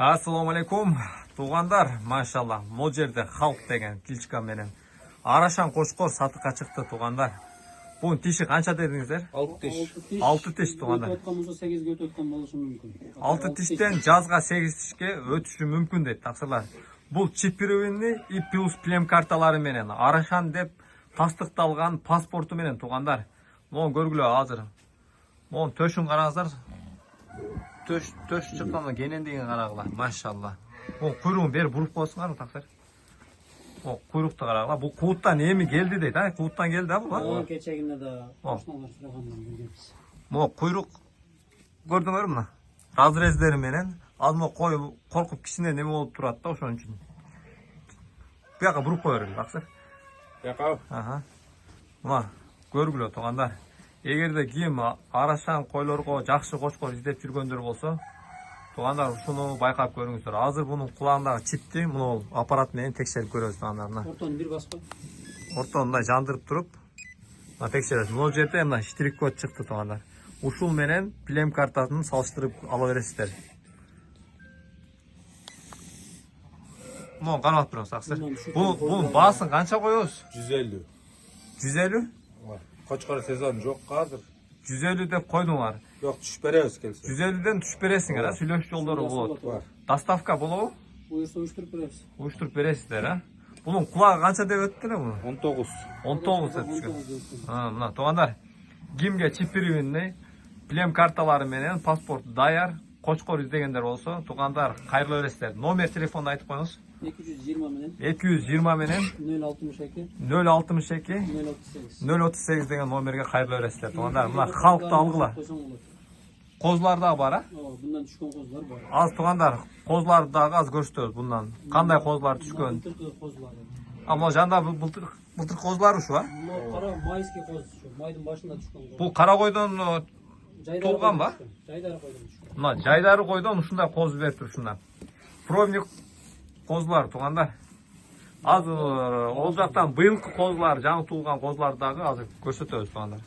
Assalomu alaykum tug'anlar, mashallah. Bu yerda xalq degan kilchka menen Arashan qo'shqor satыкка chiqdi tug'anlar. Bu tishi qancha dedingizlar? 6 tish. 6 tish tug'anlar. 8 ga o'tayotgan bo'lishi mumkin. 6 tishdan жазга 8 tishga o'tishi mumkin deydi taqsirlar. Bu чипированный и плюс плем карталары менен Arashan deb tasdiqtalgan pasportu менен tug'anlar. Мону көргүлө азыр. Мону төшүн караңыздар. Төш чыкканда кенендигин карагыла, машалла. О, куйругун бери буруп коесуңарбы тақсыр? О, куйрукту карагыла. Бул кууттан эми келди дейт, а? Кууттан келди, а бул? Кечегинде да ошондон сурагандан билебиз. Mo kuyruk gördüңөр мына. Разрездери менен азма кой коркуп кичине неме болуп турат да, ошон үчүн. Бияка буруп кое берели, тақсыр. Бияка. Аха. Мына көргүлө туугандар. Эгерде ким Arashan койлорго жакшы кочкор издеп жүргөндөр болсо, туугандар ушуну байкап көрүңүздөр. Азыр бунун кулагындагы чипти мына аппарат менен текшерип көрөбүз туугандар. Ортон бир баспа. Ортон мындай жандырып туруп, мына текшеребиз. Мына жерде мына штрих код чыкты туугандар. Ушул менен плем картасын салыштырып ала бересиздер. Мына карап турабыз тақсыр. Бунун баасын канча коебуз? 150. 150? Кочкор сезон жок азыр. 150 деп койдуңар. Жок, түш беребиз келсе. 150ден түш бересиңер, а? Сүйлөш жолдору болот. Доставка болобу? Буюрса уюштуруп беребиз. Уюштуруп бересиздер, а? Бунун кулагы канча деп өттүлөр бу? 19. 19 деп түшкөн. Мына туугандар, кимге чипирүүнү плем карталары менен паспорт даяр кочкор издегендер болсо, туугандар кайрылып бересиздер. Номер телефонду айтып коюңуз. 220 менен 062 038 038 деген номерге кайрылып бересиздер. Туугандар, мына халкты алгыла. Козулар да бар, а? Bundan түшкөн козулар бар. Аз туугандар, козуларды дагы аз көрсөтөбүз bundan. Кандай козулар түшкөн? А могу жанда былтыр козулар ушу, а? Кара майский коз ушу. Майдын башында түшкөн коз. Бул кара койдон туулган ба? Жайдары койдон түшкөн. Мына жайдары койдон ушундай коз берип турушунда. Пробник козулар туугандар. Азыр ол жактан быйылкы козулар, жаңы туулган козулар дагы азыр көрсөтөбүз туугандар.